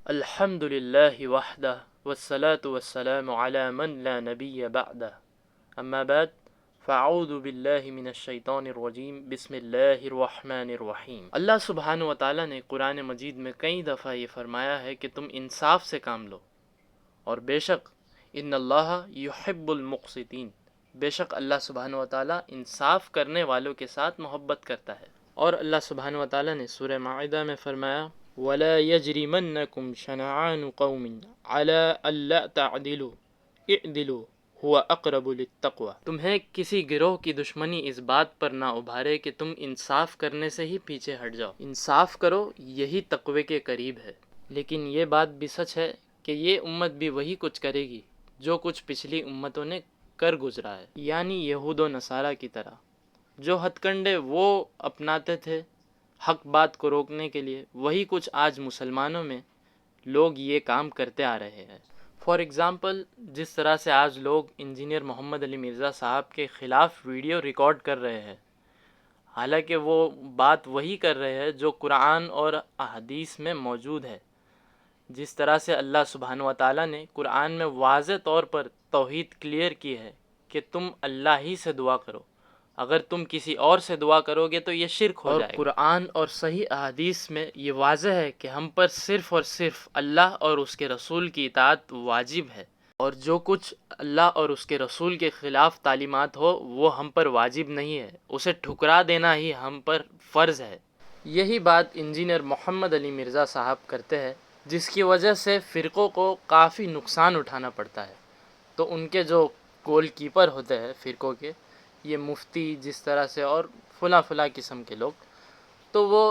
الحمد للہ وحدہ والصلاة والسلام علی من لا نبی بعدہ اما بعد فاعوذ باللہ من الشیطان الرجیم بسم اللہ الرحمن الرحیم۔ اللہ سبحانہ و تعالیٰ نے قرآن مجید میں کئی دفعہ یہ فرمایا ہے کہ تم انصاف سے کام لو، اور بے شک ان اللہ یحب المقسطین، بے شک اللہ سبحانہ و تعالیٰ انصاف کرنے والوں کے ساتھ محبت کرتا ہے۔ اور اللہ سبحانہ و تعالیٰ نے سورہ مائدہ میں فرمایا وَلَا يَجْرِمَنَّكُمْ شَنَعَانُ قَوْمٍ عَلَىٰ أَلَّا تَعْدِلُوا اعْدِلُوا هُوَ أَقْرَبُ لِلتَّقْوَىٰ، تمہیں کسی گروہ کی دشمنی اس بات پر نہ ابھارے کہ تم انصاف کرنے سے ہی پیچھے ہٹ جاؤ، انصاف کرو یہی تقوی کے قریب ہے۔ لیکن یہ بات بھی سچ ہے کہ یہ امت بھی وہی کچھ کرے گی جو کچھ پچھلی امتوں نے کر گزرا ہے، یعنی یہود و نصارہ کی طرح، جو ہتھ کنڈے وہ اپناتے تھے حق بات کو روکنے کے لیے، وہی کچھ آج مسلمانوں میں لوگ یہ کام کرتے آ رہے ہیں۔ فار ایگزامپل، جس طرح سے آج لوگ انجینئر محمد علی مرزا صاحب کے خلاف ویڈیو ریکارڈ کر رہے ہیں، حالانکہ وہ بات وہی کر رہے ہیں جو قرآن اور احادیث میں موجود ہے۔ جس طرح سے اللہ سبحانہ و تعالیٰ نے قرآن میں واضح طور پر توحید کلیئر کی ہے کہ تم اللہ ہی سے دعا کرو، اگر تم کسی اور سے دعا کرو گے تو یہ شرک ہو جائے گا۔ اور قرآن اور صحیح احادیث میں یہ واضح ہے کہ ہم پر صرف اور صرف اللہ اور اس کے رسول کی اطاعت واجب ہے، اور جو کچھ اللہ اور اس کے رسول کے خلاف تعلیمات ہو وہ ہم پر واجب نہیں ہے، اسے ٹھکرا دینا ہی ہم پر فرض ہے۔ یہی بات انجینئر محمد علی مرزا صاحب کرتے ہیں، جس کی وجہ سے فرقوں کو کافی نقصان اٹھانا پڑتا ہے۔ تو ان کے جو گول کیپر ہوتے ہیں فرقوں کے، یہ مفتی جس طرح سے اور فلاں فلاں قسم کے لوگ، تو وہ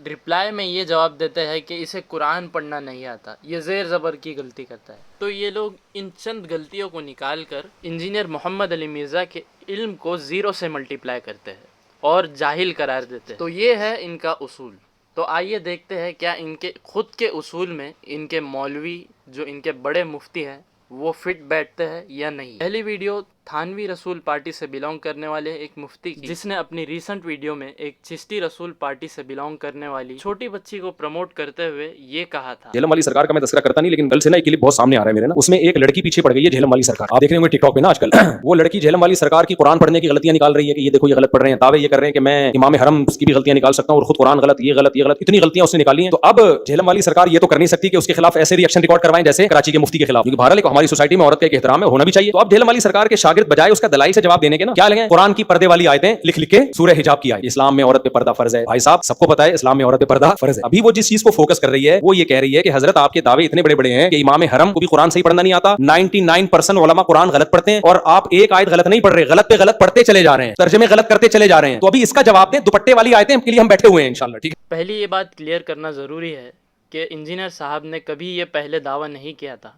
رپلائی میں یہ جواب دیتے ہیں کہ اسے قرآن پڑھنا نہیں آتا، یہ زیر زبر کی غلطی کرتا ہے۔ تو یہ لوگ ان چند غلطیوں کو نکال کر انجینئر محمد علی مرزا کے علم کو زیرو سے ملٹیپلائی کرتے ہیں اور جاہل قرار دیتے ہیں۔ تو یہ ہے ان کا اصول۔ تو آئیے دیکھتے ہیں کیا ان کے خود کے اصول میں ان کے مولوی جو ان کے بڑے مفتی ہیں وہ فٹ بیٹھتے ہیں یا نہیں۔ پہلی ویڈیو تھانوی رسول پارٹی سے بلونگ کرنے والے ایک مفتی کی، جس نے اپنی ریسنٹ ویڈیو میں ایک چشتی رسول پارٹی سے بلونگ کرنے والی چھوٹی بچی کو پروموٹ کرتے ہوئے یہ کہا تھا۔ جھیلم والی سرکار کا میں تذکرہ کرتا نہیں، لیکن کل سے نا ایک کلپ بہت سامنے آ رہا ہے میرے نا، اس میں ایک لڑکی پیچھے پڑ گئی ہے جھیلم والی سرکار، آپ دیکھ رہے ہوں گے ٹک ٹاک پہ نا آج کل وہ لڑکی جھیلم والی سرکار کی قرآن پڑھنے کی غلطیاں نکال رہی ہے کہ یہ دیکھو یہ غلط پڑھ رہے ہیں، دعوے یہ کر رہے ہیں کہ میں امام حرم کی بھی غلطیاں نکال سکتا ہوں اور خود قرآن غلط، یہ غلط، یہ غلط، اتنی غلطیاں اس نے نکالی ہیں۔ تو اب جھیلم والی سرکار یہ تو کر نہیں سکتی کہ اس کے خلاف ایسے ریئیکشن ریکارڈ کروائیں جیسے کراچی کے مفتی کے خلاف، کیونکہ بہرحال ہماری سوسائٹی میں عورت کا ایک احترام ہے، ہونا بھی چاہیے۔ تو اب جھیلم والی سرکار کے شاگرد بجائے اس کا دلائی سے جواب دینے کے نا کیا لگے قرآن کی پردے والی آیتیں لکھ لکھ کے سورہ حجاب کی آیت، اسلام میں عورت پہ پردہ فرض ہے۔ بھائی صاحب سب کو پتہ ہے اسلام میں عورت پہ پردہ فرض ہے۔ ابھی وہ جس چیز کو فوکس کر رہی ہے وہ یہ کہہ رہی ہے کہ حضرت آپ کے دعوے اتنے بڑے بڑے ہیں کہ امام حرم کو بھی قرآن صحیح پڑھنا نہیں آتا، 99% علماء قرآن غلط پڑھتے ہیں، اور آپ ایک آیت غلط نہیں پڑھ رہے، غلط پہ غلط پڑھتے چلے جا رہے ہیں، ترجمے غلط کرتے چلے جا رہے ہیں۔ تو ابھی اس کا جواب دیں، دوپٹے والی آیتیں کے لیے ہم بیٹھے ہوئے ہیں انشاءاللہ، ٹھیک ہے۔ پہلی یہ بات کلیئر کرنا ضروری ہے کہ انجینئر صاحب نے کبھی یہ پہلے دعویٰ نہیں کیا تھا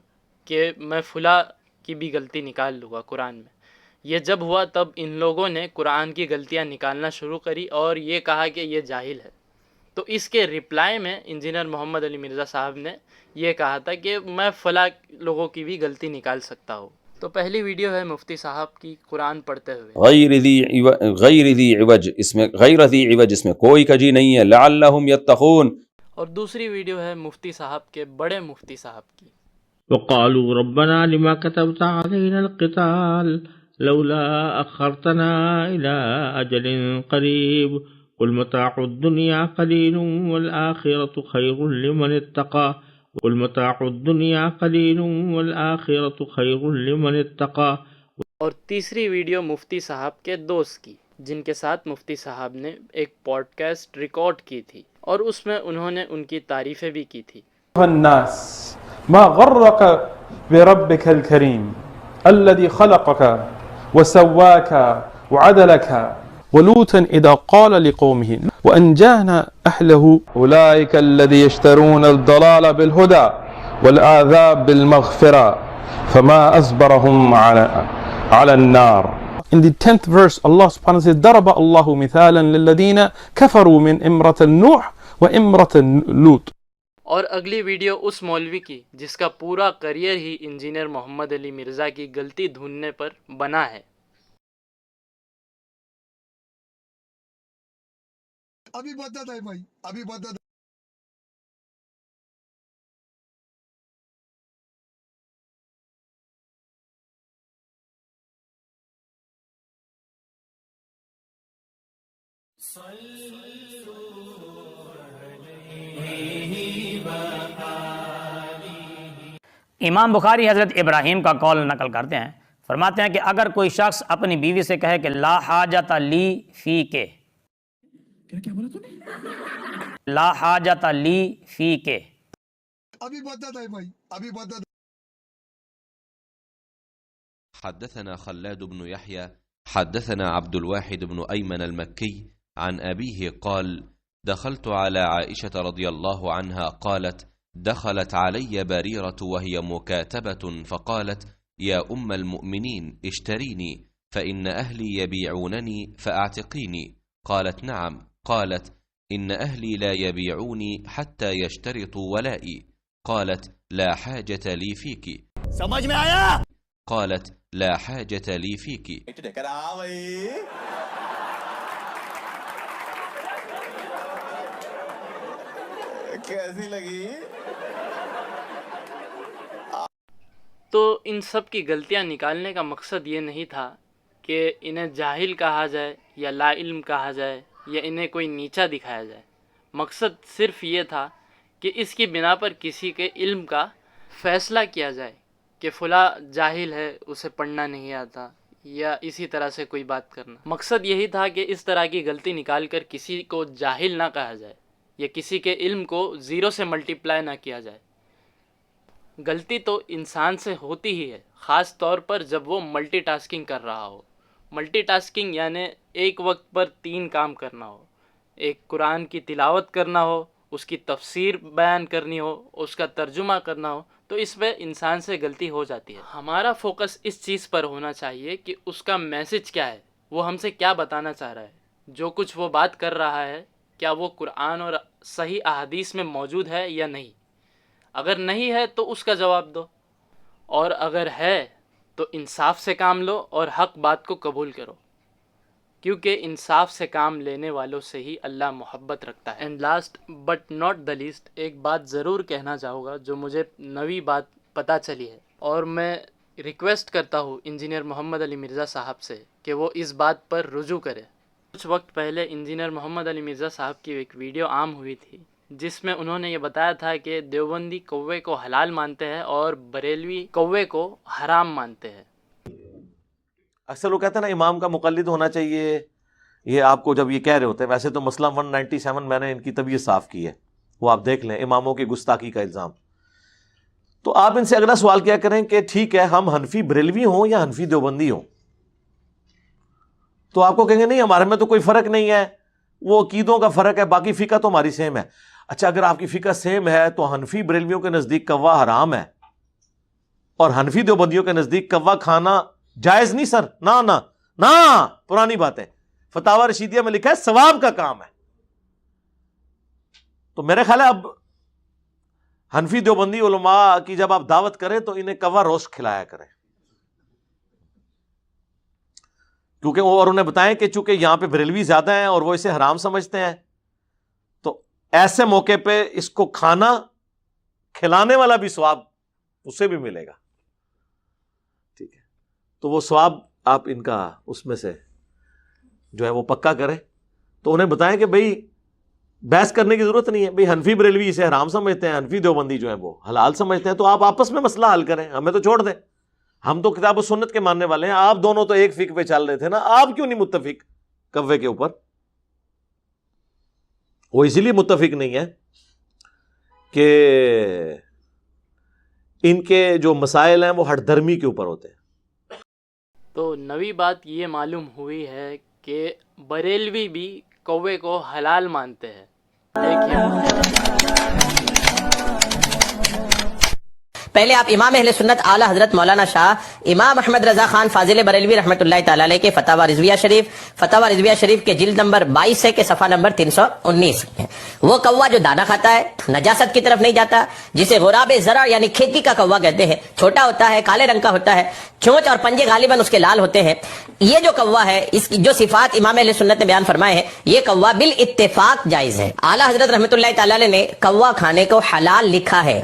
کہ میں فلاں کی بھی غلطی نکال لوں گا قرآن میں۔ یہ جب ہوا تب ان لوگوں نے قرآن کی غلطیاں نکالنا شروع کری اور یہ کہا کہ یہ جاہل ہے۔ تو اس کے رپلائی میں انجینئر محمد علی مرزا صاحب نے یہ کہا تھا کہ میں فلاں لوگوں کی بھی غلطی نکال سکتا ہوں۔ تو پہلی ویڈیو ہے مفتی صاحب کی قرآن پڑھتے ہوئے، غیر ذی عوج، اس میں کوئی کجی نہیں ہے، لعلہم یتقون۔ اور دوسری ویڈیو ہے مفتی صاحب کے بڑے مفتی صاحب کی، وقالوا ربنا لما كتبت علينا القتال لولا أخرتنا إلى أجل قريب قل متاع الدنيا قليل والآخرة خير لمن اتقى قل متاع الدنيا قليل والآخرة خير لمن اتقى۔ اور تیسری ویڈیو مفتی صاحب کے دوست کی، جن کے ساتھ مفتی صاحب نے ایک پوڈ کاسٹ ریکارڈ کی تھی اور اس میں انہوں نے ان کی تعریفیں بھی کی تھی۔ الناس ما غرك بربك الكريم الذي خلقك وسواك وعدلك ولوطا إذا قال لقومه وأنجانا أهله أولئك الذي يشترون الضلال بالهدى والعذاب بالمغفرة فما أصبرهم على النار. In the 10th verse Allah subhanahu wa ta'ala says ضرب الله مثالا للذين كفروا من امرأة نوح وامرأة لوط. اور اگلی ویڈیو اس مولوی کی جس کا پورا کریئر ہی انجینئر محمد علی مرزا کی غلطی ڈھونڈنے پر بنا ہے۔ ابھی بدت ہے بھائی، ابھی بدت امام بخاری حضرت ابراہیم کا قول نقل کرتے ہیں، فرماتے ہیں کہ اگر کوئی شخص اپنی بیوی سے کہے کہ لا حاجت لی فی کے، کیا بولا تو نے؟ لا حاجت لی فی کے، ابھی بدت ہے بھائی، ابھی بدت. حدثنا خلاد بن يحيى حدثنا عبد الواحد بن أيمن المكي عن أبيه قال دخلت على عائشة رضي الله عنها قالت دخلت علي بريرة وهي مكاتبة فقالت يا أم المؤمنين اشتريني فإن أهلي يبيعونني فأعتقيني. قالت نعم. قالت إن أهلي لا يبيعوني حتى يشترطوا ولائي. قالت لا حاجة لي فيك. سمجھ میں آیا؟ قالت لا حاجة لي فيك. کیسی لگی؟ تو ان سب کی غلطیاں نکالنے کا مقصد یہ نہیں تھا کہ انہیں جاہل کہا جائے یا لا علم کہا جائے یا انہیں کوئی نیچا دکھایا جائے. مقصد صرف یہ تھا کہ اس کی بنا پر کسی کے علم کا فیصلہ کیا جائے کہ فلاں جاہل ہے، اسے پڑھنا نہیں آتا، یا اسی طرح سے کوئی بات کرنا. مقصد یہی تھا کہ اس طرح کی غلطی نکال کر کسی کو جاہل نہ کہا جائے یا کسی کے علم کو زیرو سے ملٹیپلائی نہ کیا جائے. غلطی تو انسان سے ہوتی ہی ہے، خاص طور پر جب وہ ملٹی ٹاسکنگ کر رہا ہو. ملٹی ٹاسکنگ یعنی ایک وقت پر 3 کام کرنا ہو. ایک قرآن کی تلاوت کرنا ہو، اس کی تفسیر بیان کرنی ہو، اس کا ترجمہ کرنا ہو، تو اس میں انسان سے غلطی ہو جاتی ہے. ہمارا فوکس اس چیز پر ہونا چاہیے کہ اس کا میسج کیا ہے، وہ ہم سے کیا بتانا چاہ رہا ہے. جو کچھ وہ بات کر رہا ہے کیا وہ قرآن اور صحیح احادیث میں موجود ہے یا نہیں. اگر نہیں ہے تو اس کا جواب دو، اور اگر ہے تو انصاف سے کام لو اور حق بات کو قبول کرو، کیونکہ انصاف سے کام لینے والوں سے ہی اللہ محبت رکھتا ہے. And last but not the least, ایک بات ضرور کہنا چاہوں گا جو مجھے نوی بات پتہ چلی ہے، اور میں ریکویسٹ کرتا ہوں انجینئر محمد علی مرزا صاحب سے کہ وہ اس بات پر رجوع کرے. کچھ وقت پہلے انجینئر محمد علی مرزا صاحب کی ایک ویڈیو عام ہوئی تھی جس میں انہوں نے یہ بتایا تھا کہ دیوبندی کوے کو حلال مانتے ہیں اور بریلوی کوے کو حرام مانتے ہیں. اکثر لوگ کہتے ہیں نا امام کا مقلد ہونا چاہیے، یہ آپ کو جب یہ کہہ رہے ہوتے ہیں، ویسے تو مسئلہ 197 میں نے ان کی طبیعت صاف کی ہے، وہ آپ دیکھ لیں، اماموں کی گستاخی کا الزام. تو آپ ان سے اگلا سوال کیا کریں کہ ٹھیک ہے ہم حنفی بریلوی ہوں یا حنفی دیوبندی ہوں، تو آپ کو کہیں گے نہیں ہمارے میں تو کوئی فرق نہیں ہے، وہ عقیدوں کا فرق ہے، باقی فقہ تو ہماری سیم ہے. اچھا اگر آپ کی فقہ سیم ہے تو حنفی بریلویوں کے نزدیک کوا حرام ہے اور حنفی دیوبندیوں کے نزدیک کوا کھانا جائز نہیں سر، نہ نہ نہ، پرانی بات ہے، فتاوی رشیدیہ میں لکھا ہے ثواب کا کام ہے. تو میرے خیال ہے اب حنفی دیوبندی علماء کی جب آپ دعوت کریں تو انہیں کوا روسٹ کھلایا کریں، کیونکہ وہ اور انہیں بتائیں کہ چونکہ یہاں پہ بریلوی زیادہ ہیں اور وہ اسے حرام سمجھتے ہیں، تو ایسے موقع پہ اس کو کھانا کھلانے والا بھی ثواب اسے بھی ملے گا. ٹھیک ہے، تو وہ ثواب آپ ان کا اس میں سے جو ہے وہ پکا کریں. تو انہیں بتائیں کہ بھئی بحث کرنے کی ضرورت نہیں ہے، بھئی حنفی بریلوی اسے حرام سمجھتے ہیں، حنفی دیوبندی جو ہے وہ حلال سمجھتے ہیں، تو آپ آپس میں مسئلہ حل کریں، ہمیں تو چھوڑ دیں، ہم تو کتاب و سنت کے ماننے والے ہیں. آپ دونوں تو ایک فقہ پہ چل رہے تھے نا، آپ کیوں نہیں متفق کوے کے اوپر؟ وہ اسی لیے متفق نہیں ہے کہ ان کے جو مسائل ہیں وہ ہٹ درمی کے اوپر ہوتے ہیں. تو نوی بات یہ معلوم ہوئی ہے کہ بریلوی بھی کوے کو حلال مانتے ہیں. پہلے آپ امام اہل سنت اعلیٰ حضرت مولانا شاہ امام احمد رضا خان فاضل بریلوی رحمۃ اللہ تعالی علیہ کے فتاوی رضویہ شریف کے جلد نمبر 22 ہے کہ صفحہ نمبر 319، وہ کوا جو دانا کھاتا ہے نجاست کی طرف نہیں جاتا، جسے غراب زرع یعنی کھیتی کا کوا کہتے ہیں، چھوٹا ہوتا ہے، کالے رنگ کا ہوتا ہے، چونچ اور پنجے غالباً اس کے لال ہوتے ہیں. یہ جو کوا ہے اس کی جو صفات امام اہل سنت نے بیان فرمائے ہیں، یہ کوا بالاتفاق جائز ہے. اعلیٰ حضرت رحمۃ اللہ تعالی علیہ نے کوا کھانے کو حلال لکھا ہے.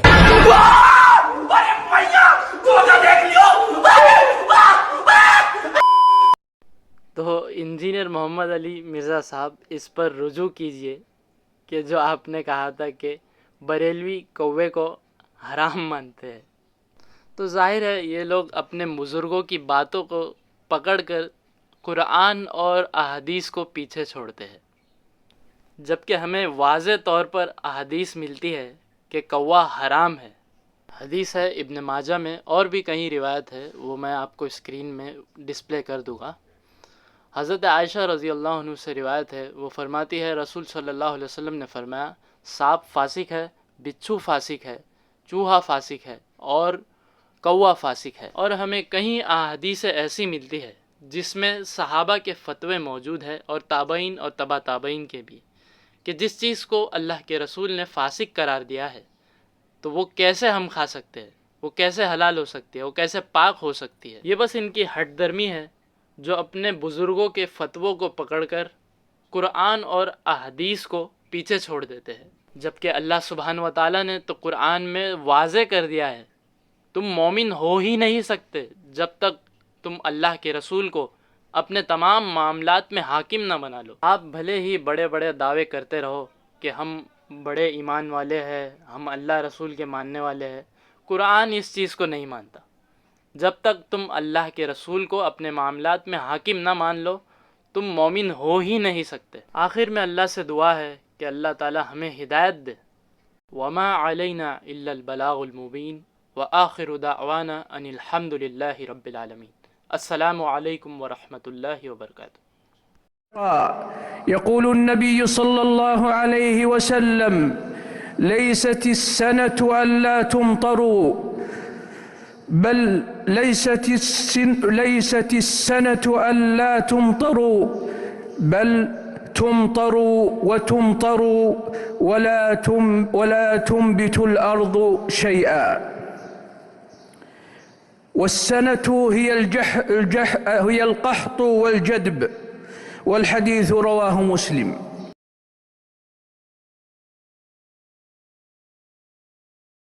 تو انجینئر محمد علی مرزا صاحب اس پر رجوع کیجئے کہ جو آپ نے کہا تھا کہ بریلوی کوے کو حرام مانتے ہیں. تو ظاہر ہے یہ لوگ اپنے بزرگوں کی باتوں کو پکڑ کر قرآن اور احادیث کو پیچھے چھوڑتے ہیں، جبکہ ہمیں واضح طور پر احادیث ملتی ہے کہ کوا حرام ہے. حدیث ہے ابن ماجہ میں، اور بھی کہیں روایت ہے، وہ میں آپ کو اسکرین میں ڈسپلے کر دوں گا. حضرت عائشہ رضی اللہ عنہ سے روایت ہے، وہ فرماتی ہے رسول صلی اللہ علیہ وسلم نے فرمایا سانپ فاسق ہے، بچھو فاسق ہے، چوہا فاسق ہے اور کوا فاسق ہے. اور ہمیں کہیں احادیث ایسی ملتی ہے جس میں صحابہ کے فتوے موجود ہے اور تابعین اور تبع تابعین کے بھی، کہ جس چیز کو اللہ کے رسول نے فاسق قرار دیا ہے تو وہ کیسے ہم کھا سکتے ہیں، وہ کیسے حلال ہو سکتی ہے، وہ کیسے پاک ہو سکتی ہے. یہ بس ان کی ہٹ درمی ہے جو اپنے بزرگوں کے فتووں کو پکڑ کر قرآن اور احادیث کو پیچھے چھوڑ دیتے ہیں، جبکہ اللہ سبحانہ و تعالیٰ نے تو قرآن میں واضح کر دیا ہے تم مومن ہو ہی نہیں سکتے جب تک تم اللہ کے رسول کو اپنے تمام معاملات میں حاکم نہ بنا لو. آپ بھلے ہی بڑے بڑے دعوے کرتے رہو کہ ہم بڑے ایمان والے ہیں، ہم اللہ رسول کے ماننے والے ہیں، قرآن اس چیز کو نہیں مانتا. جب تک تم اللہ کے رسول کو اپنے معاملات میں حاکم نہ مان لو تم مومن ہو ہی نہیں سکتے. آخر میں اللہ سے دعا ہے کہ اللہ تعالی ہمیں ہدایت دے. وما علینا الا البلاغ المبین وآخر دعوانا ان الحمد للہ رب العالمین. السلام علیکم ورحمۃ اللہ وبرکاتہ. يقول النبي صلى الله عليه وسلم ليست السنة ألا تمطروا بل ليست السنة ألا تمطروا بل تمطروا وتمطروا ولا تنبت الأرض شيئا. والسنة هي القحط والجدب، والحديث رواه مسلم.